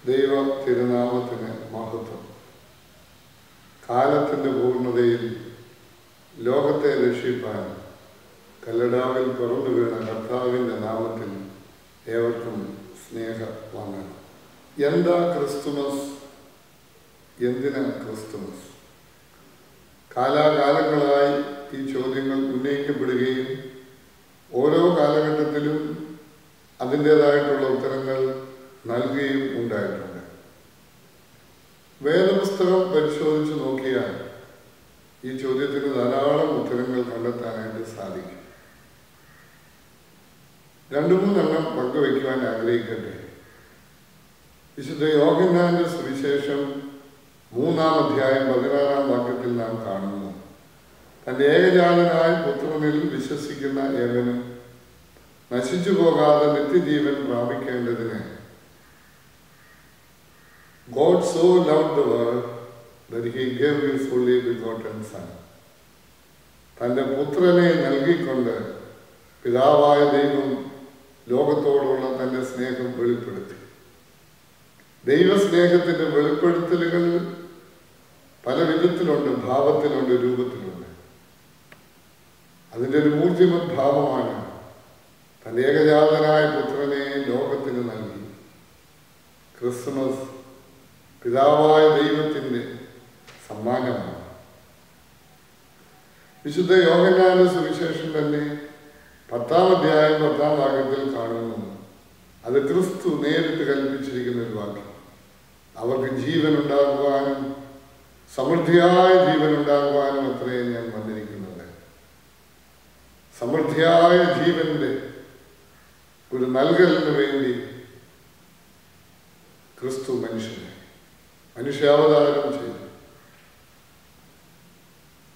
ദൈവ തിരുനാമത്തിന് മഹത്വം. കാലത്തിൻ്റെ പൂർണ്ണതയിൽ ലോകത്തെ രക്ഷിപ്പാൻ കല്ലടാവിൽ പിറന്നു വീണ കർത്താവിൻ്റെ നാമത്തിൽ ഏവർക്കും സ്നേഹവന്ദനം. എന്താ ക്രിസ്തുമസ്? എന്തിനാ ക്രിസ്തുമസ്? കാലാകാലങ്ങളായി ഈ ചോദ്യങ്ങൾ ഉന്നയിക്കപ്പെടുകയും ഓരോ കാലഘട്ടത്തിലും അതിൻ്റേതായിട്ടുള്ള ഉത്തരങ്ങൾ നൽകുകയും ഉണ്ടായിട്ടുണ്ട്. വേദപുസ്തകം പരിശോധിച്ച് നോക്കിയാൽ ഈ ചോദ്യത്തിന് ധാരാളം ഉത്തരങ്ങൾ കണ്ടെത്താനായിട്ട് സാധിക്കും. 2-3 പങ്കുവയ്ക്കുവാൻ ആഗ്രഹിക്കട്ടെ. വിശുദ്ധ യോഹന്നാന്റെ സുവിശേഷം 3-ാം അധ്യായം 16-ാം വാക്യത്തിൽ നാം കാണുന്നു, തൻ്റെ ഏകജാതനായ പുത്രനിൽ വിശ്വസിക്കുന്ന ഏവനും നശിച്ചു പോകാതെ നിത്യജീവൻ പ്രാപിക്കേണ്ടതിന് God so loved the world that he gave his only begotten son. തൻ്റെ പുത്രനെ നൽകിക്കൊണ്ട് പിതാവായ ദൈവം ലോകത്തോടുള്ള തൻ്റെ സ്നേഹം വെളിപ്പെടുത്തി. ദൈവസ്നേഹത്തിൻ്റെ വെളിപ്പെടുത്തലുകൾ പല വിധത്തിലുണ്ട്, ഭാവത്തിലുണ്ട്, രൂപത്തിലുണ്ട്. അതിൻ്റെ ഒരു മൂർത്തിമത് ഭാവമാണ് തൻ്റെ ഏകജാതനായ പുത്രനെ ലോകത്തിന് നൽകി. ക്രിസ്തുമസ് പിതാവായ ദൈവത്തിൻ്റെ സമ്മാനമാണ്. വിശുദ്ധ യോഹന്നാന്റെ സുവിശേഷം തന്നെ 10-ാം അധ്യായം 10-ാം വാക്യത്തിൽ കാണുന്നു, അത് ക്രിസ്തു നേരിട്ട് കൽപ്പിച്ചിരിക്കുന്ന ഒരു വാക്യം. അവർക്ക് ജീവൻ ഉണ്ടാകുവാനും സമൃദ്ധിയായ ജീവൻ ഉണ്ടാകുവാനും അത്രയും ഞാൻ വന്നിരിക്കുന്നത്. സമൃദ്ധിയായ ജീവന്റെ ഒരു നൽകലിന് വേണ്ടി ക്രിസ്തു മനുഷ്യാവതാരം ചെയ്തു.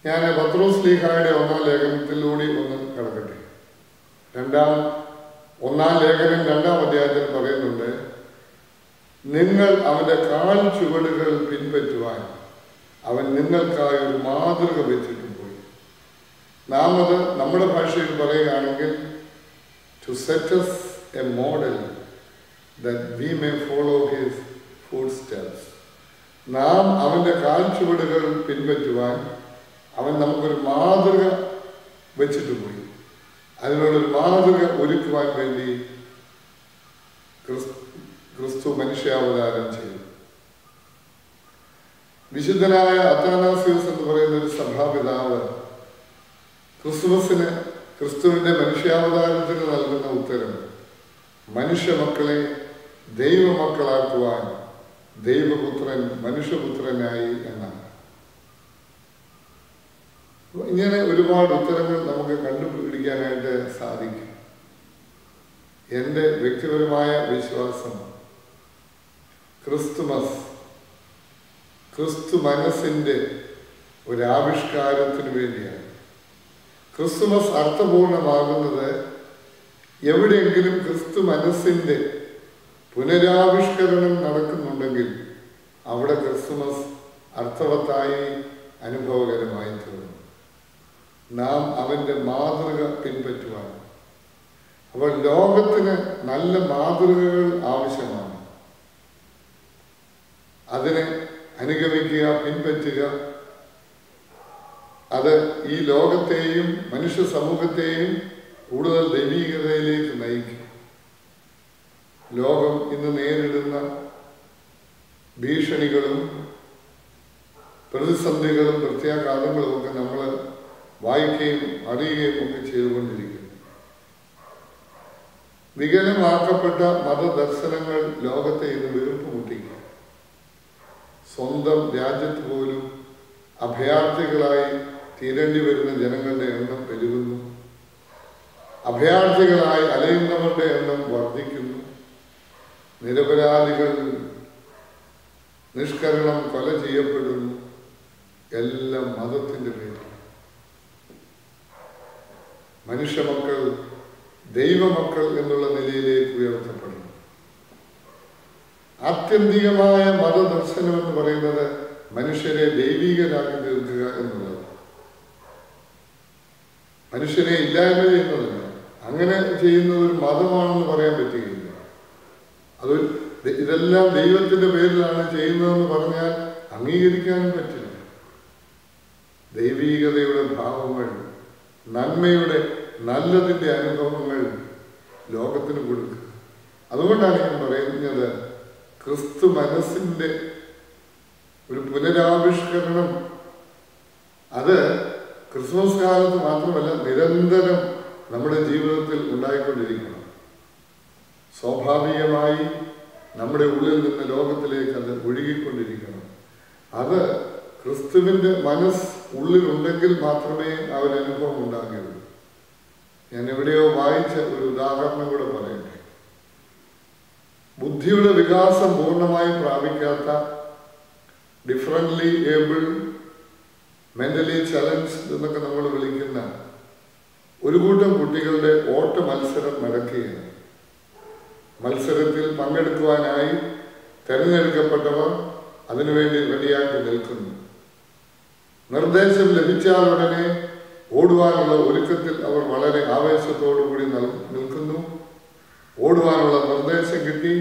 ഞാൻ പത്രോസ് ലീഹായുടെ 1-ാം ലേഖനത്തിലൂടെ ഒന്ന് കടക്കട്ടെ. 1-ാം ലേഖനം 2-ാം അധ്യായത്തിൽ പറയുന്നുണ്ട്, നിങ്ങൾ അവന്റെ കാൽ ചുവടുകൾ പിൻപറ്റുവാൻ അവൻ നിങ്ങൾക്കായി ഒരു മാതൃക വെച്ചിട്ട് പോയി. നാം അത് നമ്മുടെ ഭാഷയിൽ പറയുകയാണെങ്കിൽ to set us a model that we may follow his footsteps. നാം അവന്റെ കാൽച്ചുവടുകൾ പിൻപറ്റുവാൻ അവൻ നമുക്കൊരു മാതൃക വെച്ചിട്ട് പോയി. അതിനുള്ളൊരു മാതൃക ഒരുക്കുവാൻ വേണ്ടി ക്രിസ്തു മനുഷ്യാവതാരം ചെയ്തു. വിശുദ്ധനായ അത്താനാസ്യോസ് എന്ന് പറയുന്ന ഒരു സഭാപിതാവ് ക്രിസ്തുവിന്റെ മനുഷ്യാവതാരത്തിന് നൽകുന്ന ഉത്തരം, മനുഷ്യമക്കളെ ദൈവമക്കളാക്കുവാൻ ദൈവപുത്രൻ മനുഷ്യപുത്രനായി എന്നാണ്. ഇങ്ങനെ ഒരുപാട് ഉത്തരങ്ങൾ നമുക്ക് കണ്ടുപിടിക്കാനായിട്ട് സാധിക്കും. എൻ്റെ വ്യക്തിപരമായ വിശ്വാസം ക്രിസ്തു മനസ്സിൻ്റെ ഒരാവിഷ്കാരത്തിന് വേണ്ടിയാണ്. ക്രിസ്തുമസ് അർത്ഥപൂർണമാകുന്നത് എവിടെയെങ്കിലും ക്രിസ്തു മനസ്സിൻ്റെ പുനരാവിഷ്കരണം നടക്കുന്നുണ്ടെങ്കിൽ അവിടെ ക്രിസ്തുമസ് അർത്ഥവത്തായി അനുഭവകരമായി തീർന്നു. നാം അവൻ്റെ മാതൃക പിൻപറ്റുവാൻ. അപ്പോൾ ലോകത്തിന് നല്ല മാതൃകകൾ ആവശ്യമാണ്. അതിനെ അനുഗമിക്കുക, പിൻപറ്റുക. അത് ഈ ലോകത്തെയും മനുഷ്യ സമൂഹത്തെയും കൂടുതൽ ദൈവീകതയിലേക്ക് നയിക്കും. ലോകം ഇന്ന് നേരിടുന്ന ഭീഷണികളും പ്രതിസന്ധികളും പ്രത്യാഘാതങ്ങളും ഒക്കെ നമ്മൾ വായിക്കുകയും അറിയുകയും ഒക്കെ ചെയ്തുകൊണ്ടിരിക്കുന്നു. വികലമാക്കപ്പെട്ട മതദർശനങ്ങൾ ലോകത്തെ ഇന്ന് വീർപ്പ് മുട്ടിക്കും. സ്വന്തം രാജ്യത്ത് പോലും അഭയാർത്ഥികളായി തീരേണ്ടി വരുന്ന ജനങ്ങളുടെ എണ്ണം പെരുകുന്നു. അഭയാർത്ഥികളായി അലയുന്നവരുടെ എണ്ണം വർദ്ധിക്കുന്നു. നിരപരാധികൾ നിഷ്കരണം കൊല ചെയ്യപ്പെടുന്നു. എല്ലാം മതത്തിൻ്റെ പേരിൽ. മനുഷ്യമക്കൾ ദൈവമക്കൾ എന്നുള്ള നിലയിലേക്ക് ഉയർത്തപ്പെടുന്നു. ആത്യന്തികമായ മതദർശനം എന്ന് പറയുന്നത് മനുഷ്യരെ ദൈവികരാക്കി തീർക്കുക എന്നുള്ളത്. മനുഷ്യനെ ഇല്ലായ്മ ചെയ്യുന്നതല്ല. അങ്ങനെ ചെയ്യുന്നത് ഒരു മതമാണെന്ന് പറയാൻ പറ്റുകയില്ല. അതൊരു ഇതെല്ലാം ദൈവത്തിന്റെ പേരിലാണ് ചെയ്യുന്നതെന്ന് പറഞ്ഞാൽ അംഗീകരിക്കാനും പറ്റില്ല. ദൈവീകതയുടെ ഭാവങ്ങൾ, നന്മയുടെ നല്ലതിൻ്റെ അനുഭവങ്ങൾ ലോകത്തിന് കൊടുക്കുക. അതുകൊണ്ടാണ് ഞാൻ പറയുന്നത്, ക്രിസ്തു മനസ്സിൻ്റെ ഒരു പുനരാവിഷ്കരണം അത് ക്രിസ്മസ് കാലത്ത് മാത്രമല്ല, നിരന്തരം നമ്മുടെ ജീവിതത്തിൽ ഉണ്ടായിക്കൊണ്ടിരിക്കണം. സ്വാഭാവികമായി നമ്മുടെ ഉള്ളിൽ നിന്ന് ലോകത്തിലേക്ക് അത് ഒഴുകിക്കൊണ്ടിരിക്കണം. അത് ക്രിസ്തുവിൻ്റെ മനസ്സ് ഉള്ളിലുണ്ടെങ്കിൽ മാത്രമേ ആ ഒരു അനുഭവം ഉണ്ടാകുകയുള്ളൂ. ഞാൻ എവിടെയോ വായിച്ച ഒരു ഉദാഹരണം കൂടെ പറയട്ടെ. ബുദ്ധിയുടെ വികാസം പൂർണ്ണമായി പ്രാപിക്കാത്ത, ഡിഫറൻ്റ്ലി ഏബിൾ, മെന്റലി ചലഞ്ച്ഡ് എന്നൊക്കെ നമ്മൾ വിളിക്കുന്ന ഒരു കൂട്ടം കുട്ടികളുടെ ഓട്ട മത്സരം നടക്കുകയാണ്. മത്സരത്തിൽ പങ്കെടുക്കുവാനായി തിരഞ്ഞെടുക്കപ്പെട്ടവർ അതിനുവേണ്ടി റെഡിയായിട്ട് നിൽക്കുന്നു. നിർദ്ദേശം ലഭിച്ചാൽ ഉടനെ ഓടുവാനുള്ള ഒരുക്കത്തിൽ അവർ വളരെ ആവേശത്തോടു കൂടി നിൽക്കുന്നു. ഓടുവാനുള്ള നിർദ്ദേശം കിട്ടി,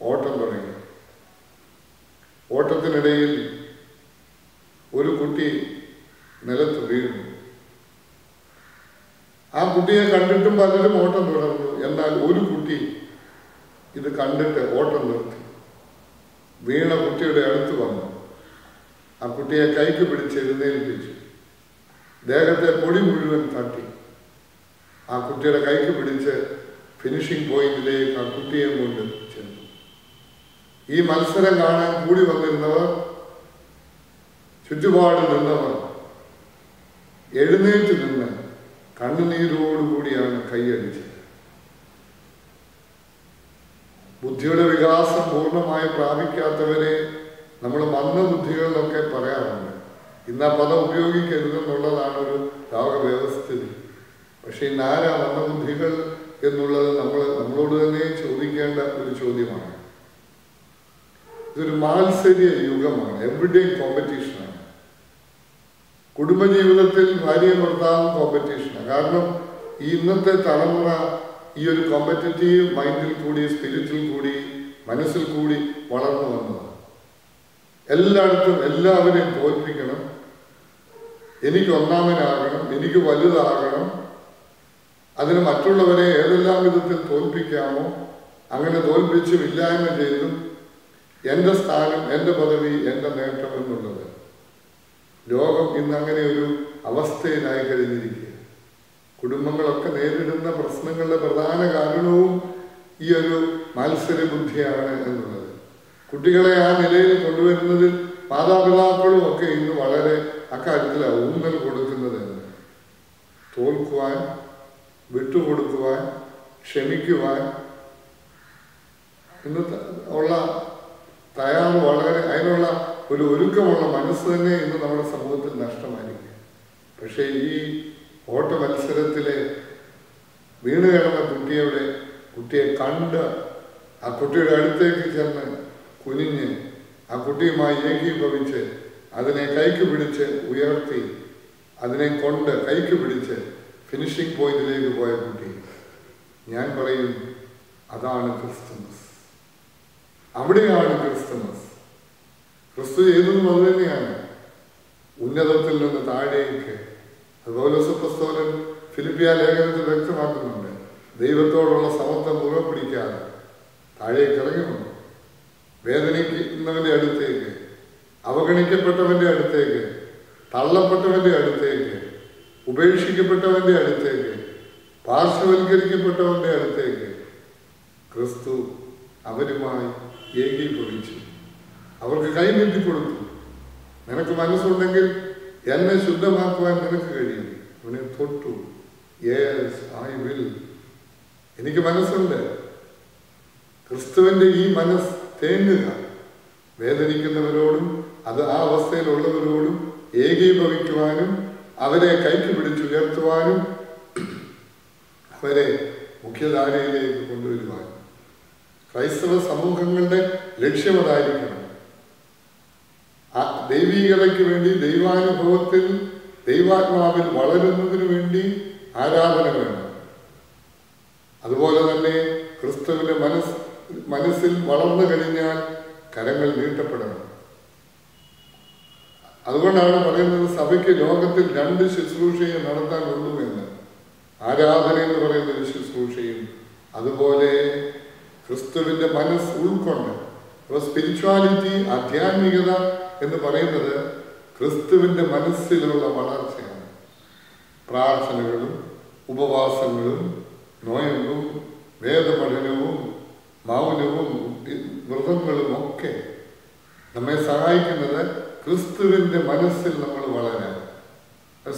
ഓട്ടം തുടങ്ങി. ഓട്ടത്തിനിടയിൽ ഒരു കുട്ടി നിലത്ത് വീഴുന്നു. ആ കുട്ടിയെ കണ്ടിട്ടും പലരും ഓട്ടം തുടർന്നു. എന്നാൽ ഒരു കുട്ടി ഇത് കണ്ടിട്ട് ഓട്ടം നിർത്തി. വീണ കുട്ടിയുടെ അടുത്ത് വന്നു. ആ കുട്ടിയെ കൈക്ക് പിടിച്ച് എഴുന്നേൽപ്പിച്ചു. ദേഹത്തെ പൊടി മുഴുവൻ തട്ടി. ആ കുട്ടിയുടെ കൈക്ക് പിടിച്ച് ഫിനിഷിംഗ് പോയിന്റിലേക്ക് ആ കുട്ടിയെ കൊണ്ട് ചെന്നു. ഈ മത്സരം കാണാൻ കൂടി വന്നിരുന്നവർ, ചുറ്റുപാട് നിന്നവർ എഴുന്നേറ്റ് നിന്ന് കണ്ണുനീരോടുകൂടിയാണ് കൈയടിച്ചത്. ബുദ്ധിയുടെ വികാസം പൂർണ്ണമായി പ്രാപിക്കാത്തവരെ നമ്മൾ മന്ദബുദ്ധികളിലൊക്കെ പറയാറുണ്ട്. ഇന്ന് ആ പദം ഉപയോഗിക്കരുതെന്നുള്ളതാണ് ഒരു ലോകവ്യവസ്ഥിതി. പക്ഷെ ഇന്ന് ആരാ മന്ദബുദ്ധികൾ എന്നുള്ളത് നമ്മളോട് തന്നെ ചോദിക്കേണ്ട ഒരു ചോദ്യമാണ്. ഇതൊരു മാത്സര്യ യുഗമാണ്, എവിടെയും കോമ്പറ്റീഷനാണ്. കുടുംബജീവിതത്തിൽ ഭാര്യയും ഭർത്താവും കോമ്പറ്റീഷനാണ്. കാരണം ഈ ഇന്നത്തെ തലമുറ ഈ ഒരു കോമ്പറ്റീറ്റീവ് മൈൻഡിൽ കൂടി, സ്പിരിറ്റിൽ കൂടി, മനസ്സിൽ കൂടി വളർന്നു വന്നതാണ്. എല്ലായിടത്തും എല്ലാവരെയും തോൽപ്പിക്കണം, എനിക്ക് ഒന്നാമനാകണം, എനിക്ക് വലുതാകണം, അതിന് മറ്റുള്ളവരെ ഏതെല്ലാം വിധത്തിൽ തോൽപ്പിക്കാമോ അങ്ങനെ തോൽപ്പിച്ചും ഇല്ലായ്മ ചെയ്തും എൻ്റെ സ്ഥാനം, എൻ്റെ പദവി, എൻ്റെ നേട്ടം എന്നുള്ളത്. ലോകം ഇന്ന് അങ്ങനെ ഒരു അവസ്ഥയിലായി കഴിഞ്ഞിരിക്കുക. കുടുംബങ്ങളൊക്കെ നേരിടുന്ന പ്രശ്നങ്ങളുടെ പ്രധാന കാരണവും ഈ ഒരു മത്സര ബുദ്ധിയാണ് എന്നുള്ളത്. കുട്ടികളെ ആ നിലയിൽ കൊണ്ടുവരുന്നതിൽ മാതാപിതാക്കളും ഒക്കെ ഇന്ന് വളരെ അക്കാര്യത്തിൽ ഊന്നൽ കൊടുക്കുന്നത്. തോൽക്കുവാൻ, വിട്ടുകൊടുക്കുവാൻ, ക്ഷമിക്കുവാൻ ഇന്ന് ഉള്ള തയ്യാറ്, വളരെ അതിനുള്ള ഒരു ഒരുക്കമുള്ള മനസ്സ് തന്നെ ഇന്ന് നമ്മുടെ സമൂഹത്തിൽ നഷ്ടമായിരിക്കും. പക്ഷേ ഈ ഓട്ട മത്സരത്തിലെ വീണ് കിടന്ന കുട്ടിയെ കണ്ട് ആ കുട്ടിയുടെ അടുത്തേക്ക് ചെന്ന് കുനിഞ്ഞ് ആ കുട്ടിയുമായി ഏകീഭവിച്ച് അതിനെ കൈക്ക് പിടിച്ച് ഉയർത്തി അതിനെ കൊണ്ട് കൈക്ക് പിടിച്ച് ഫിനിഷിംഗ് പോയിന്റിലേക്ക് പോയ കുട്ടി, ഞാൻ പറയും അതാണ് ക്രിസ്തുമസ്. അവിടെയാണ് ക്രിസ്തുമസ്. ക്രിസ്തു ചെയ്തതും അത് തന്നെയാണ്. ഉന്നതത്തിൽ നിന്ന് താഴേക്ക്. അതുപോലെ പൗലോസ് ഫിലിപ്പിയ ലേഖനത്തിൽ വ്യക്തമാക്കുന്നുണ്ട്. ദൈവത്തോടുള്ള സമത്വം മുറുകെ പിടിക്കാതെ താഴേക്ക് ഇറങ്ങി വന്നു. വേദനിക്കുന്നവന്റെ അടുത്തേക്ക്, അവഗണിക്കപ്പെട്ടവന്റെ അടുത്തേക്ക്, തള്ളപ്പെട്ടവന്റെ അടുത്തേക്ക്, ഉപേക്ഷിക്കപ്പെട്ടവന്റെ അടുത്തേക്ക്, പാർശ്വവൽക്കരിക്കപ്പെട്ടവന്റെ അടുത്തേക്ക് ക്രിസ്തു അവരുമായി ഏകീഭവിച്ചു. അവർക്ക് കൈനീട്ടി കൊടുത്തു. നിനക്ക് മനസ്സുണ്ടെങ്കിൽ എന്നെ ശുദ്ധമാക്കുവാൻ നിനക്ക് കഴിയും. അവനെ തൊട്ടു. Yes I will. എനിക്ക് മനസ്സുണ്ട്. ക്രിസ്തുവിൻ്റെ ഈ മനസ്സ് തേങ്ങുക, വേദനിക്കുന്നവരോടും അത് ആ അവസ്ഥയിലുള്ളവരോടും ഏകീഭവിക്കുവാനും അവരെ കൈക്ക് പിടിച്ചുയർത്തുവാനും അവരെ മുഖ്യധാരയിലേക്ക് കൊണ്ടുവരുവാനും ക്രൈസ്തവ സമൂഹങ്ങളുടെ ലക്ഷ്യമതായിരിക്കണം. ആ ദൈവീകതയ്ക്ക് വേണ്ടി, ദൈവാനുഭവത്തിൽ, ദൈവാത്മാവിൽ വളരുന്നതിന് വേണ്ടി ആരാധന വേണം. അതുപോലെ തന്നെ ക്രിസ്തുവിന്റെ മനസ്സ് മനസ്സിൽ വളർന്നു കഴിഞ്ഞാൽ കരങ്ങൾ നീട്ടപ്പെടണം. അതുകൊണ്ടാണ് പറയുന്നത് സഭയ്ക്ക് ലോകത്തിൽ 2 ശുശ്രൂഷയെ നടത്താനുള്ളൂ എന്ന്. ആരാധന എന്ന് പറയുന്ന ഒരു ശുശ്രൂഷയും അതുപോലെ ക്രിസ്തുവിന്റെ മനസ്സ് ഉൾക്കൊണ്ട്. അപ്പോൾ സ്പിരിച്വാലിറ്റി, ആധ്യാത്മികത എന്ന് പറയുന്നത് ക്രിസ്തുവിന്റെ മനസ്സിലുള്ള വളർച്ചയാണ്. പ്രാർത്ഥനകളും ഉപവാസങ്ങളും നോയമ്പും വേദപഠനവും മൗനവും വ്രതങ്ങളും ഒക്കെ നമ്മെ സഹായിക്കുന്നത് ക്രിസ്തുവിന്റെ മനസ്സിൽ നമ്മൾ വളരാൻ.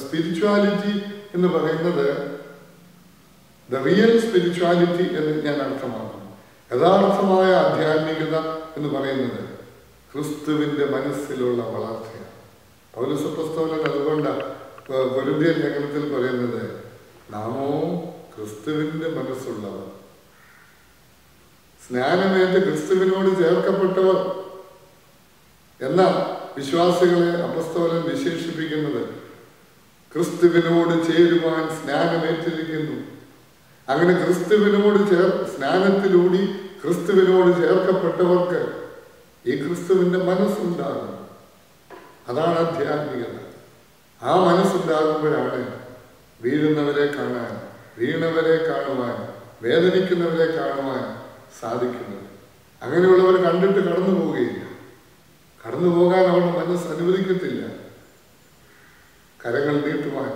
സ്പിരിച്വാലിറ്റി എന്ന് പറയുന്നത് ദ റിയൽ സ്പിരിച്വാലിറ്റി എന്ന് ഞാൻ അർത്ഥമാക്കുന്നു. യഥാർത്ഥമായ ആധ്യാത്മികത എന്ന് പറയുന്നത് ക്രിസ്തുവിന്റെ മനസ്സിലുള്ള വളർച്ചയാണ്. പൗലോസ് അപ്പോസ്തലൻ അതുകൊണ്ടാണ് കൊരിന്ത്യൻ ലേഖനത്തിൽ പറയുന്നത്, നാമോ ക്രിസ്തുവിന്റെ മനസ്സുള്ളവർ, സ്നാനമേറ്റ് ക്രിസ്തുവിനോട് ചേർക്കപ്പെട്ടവർ എന്ന വിശ്വാസികളെ അപ്പോസ്തലൻ വിശേഷിപ്പിക്കുന്നത്. ക്രിസ്തുവിനോട് ചേരുവാൻ സ്നാനമേറ്റിരിക്കുന്നു. അങ്ങനെ ക്രിസ്തുവിനോട് സ്നാനത്തിലൂടി ക്രിസ്തുവിനോട് ചേർക്കപ്പെട്ടവർക്ക് ഈ ക്രിസ്തുവിന്റെ മനസ്സുണ്ടാകും. അതാണ് ആധ്യാത്മികത. ആ മനസ്സുണ്ടാകുമ്പോഴാണ് വീഴുന്നവരെ കാണാൻ, വീണവരെ കാണുവാൻ, വേദനിക്കുന്നവരെ കാണുവാൻ സാധിക്കുന്നത്. അങ്ങനെയുള്ളവർ കണ്ടിട്ട് കടന്നു പോവുകയില്ല. കടന്നു പോകാൻ അവരുടെ മനസ്സ് അനുവദിക്കത്തില്ല. കരങ്ങൾ നീട്ടുവാൻ,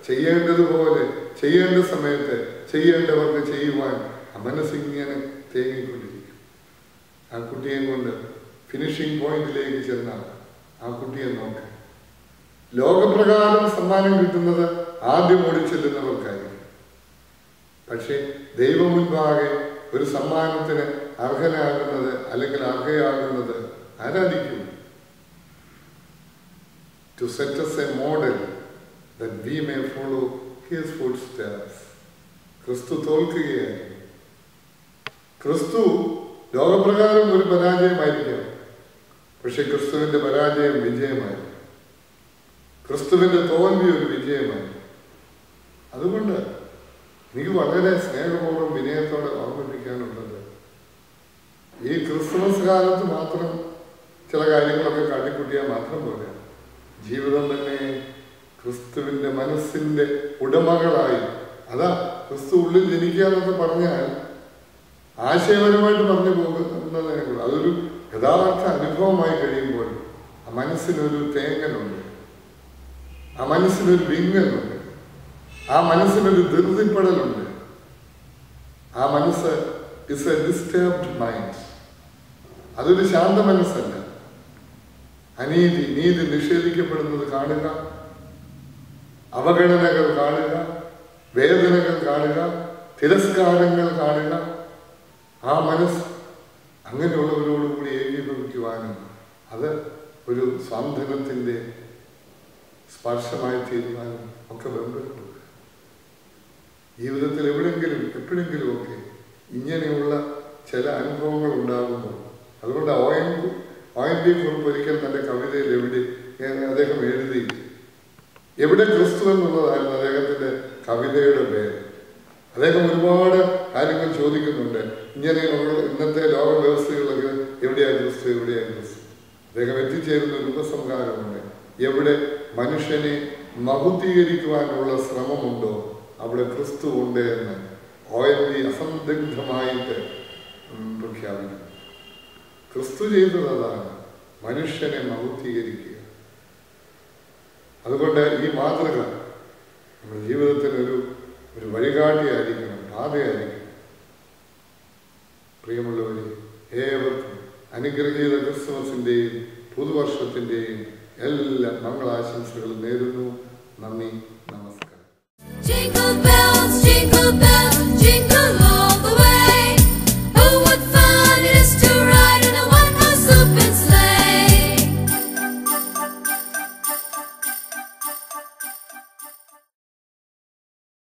ചെയ്യേണ്ടതുപോലെ ചെയ്യേണ്ട സമയത്ത് ചെയ്യേണ്ടവർക്ക് ചെയ്യുവാൻ ആ മനസ്സിങ്ങനെ തേങ്ങിക്കൊണ്ടിരിക്കും. ആ കുട്ടിയെ കൊണ്ട് ഫിനിഷിംഗ് പോയിന്റിലേക്ക് ചെന്നാൽ ആ കുട്ടിയെ നോക്ക്. ലോകപ്രകാരം സമ്മാനം കിട്ടുന്നത് ആദ്യം ഓടിച്ചെല്ലുന്നവർക്കായിരിക്കും. പക്ഷെ ദൈവം മുൻപാകെ ഒരു സമ്മാനത്തിന് അർഹനാകുന്നത് അല്ലെങ്കിൽ അർഹയാകുന്നത് ആരാധിക്കും? To set us a model that we may follow his footsteps. ക്രിസ്തു തോൽക്കുകയായിരുന്നു. ക്രിസ്തു ലോകപ്രകാരം ഒരു പരാജയമായിരിക്കാം, പക്ഷെ ക്രിസ്തുവിന്റെ പരാജയം വിജയമായിരുന്നു. ക്രിസ്തുവിന്റെ തോൽവി ഒരു വിജയമായി. അതുകൊണ്ട് എനിക്ക് വളരെ സ്നേഹപൂർവ്വം വിനയത്തോടെ ഓർമ്മിപ്പിക്കാനുള്ളത്, ഈ ക്രിസ്മസ് കാലത്ത് മാത്രം ചില കാര്യങ്ങളൊക്കെ കാട്ടിക്കൂട്ടിയാൽ മാത്രം പോരാ. ജീവിതം തന്നെ ക്രിസ്തുവിന്റെ മനസ്സിന്റെ ഉടമകളായി, അതാ ക്രിസ്തു ഉള്ളിൽ ജനിക്കുക എന്നൊക്കെ പറഞ്ഞാൽ ആശയപരമായിട്ട് പറഞ്ഞു പോകുന്നതിനെക്കുറിച്ച് അതൊരു യഥാർത്ഥ അനുഭവമായി കഴിയുമ്പോൾ ആ മനസ്സിനൊരു തേങ്ങലുണ്ട്, ആ മനസ്സിനൊരു വിങ്ങലുണ്ട്, ആ മനസ്സിനൊരു ധൃതിപ്പെടലുണ്ട്. ആ മനസ്സ് ഇസ് എ ഡിസ്റ്റർബ്ഡ് മൈൻഡ്. അതൊരു ശാന്ത മനസ്സല്ല. നീതി നിഷേധിക്കപ്പെടുന്നത് കാണുക, അവഗണനകൾ കാണുക, വേദനകൾ കാണുക, തിരസ്കാരങ്ങൾ കാണുക. ആ മനസ്സ് അങ്ങനെയുള്ളവരോടുകൂടി ഏകീഭവിക്കുവാനും അത് ഒരു സ്വാന്തനത്തിന്റെ സ്പർശമായി തീരുവാനും ഒക്കെ ബന്ധപ്പെടുക. ജീവിതത്തിൽ എപ്പോഴെങ്കിലും ഒക്കെ ഇങ്ങനെയുള്ള ചില അനുഭവങ്ങൾ ഉണ്ടാകുമ്പോൾ, അതുകൊണ്ട് ONV കുറിപ്പ് ഒരിക്കൽ തന്റെ കവിതയിൽ അദ്ദേഹം എഴുതി, എവിടെ ക്രിസ്തു എന്നുള്ളതായിരുന്നു അദ്ദേഹത്തിന്റെ കവിതയുടെ പേര്. അദ്ദേഹം ഒരുപാട് കാര്യങ്ങൾ ചോദിക്കുന്നുണ്ട്. ഇങ്ങനെയുള്ള ഇന്നത്തെ ലോക വ്യവസ്ഥകളൊക്കെ എവിടെയാണ് ക്രിസ്തു. അദ്ദേഹം എത്തിച്ചേരുന്ന ഒരു ഉപസംഹാരമുണ്ട്, എവിടെ മനുഷ്യനെ മഹുദ്ധീകരിക്കുവാനുള്ള ശ്രമമുണ്ടോ അവിടെ ക്രിസ്തു ഉണ്ട് എന്ന് ONV അസന്ദിഗ്ധമായിട്ട് പ്രഖ്യാപിക്കുന്നു. ക്രിസ്തു ചെയ്തത് അതാണ്, മനുഷ്യനെ മഹുദ്ധീകരിക്കുക. അതുകൊണ്ട് ഈ മാതൃക നമ്മുടെ ജീവിതത്തിന് ഒരു വഴികാട്ടിയായിരിക്കണം, പാതയായിരിക്കണം. പ്രിയമുള്ളവരെ, ഏവർക്കും അനുഗ്രഹീത ക്രിസ്മസിന്റെയും പുതുവർഷത്തിന്റെയും എല്ലാ മംഗളാശംസകളും നേരുന്നു. നന്ദി, നമസ്കാരം.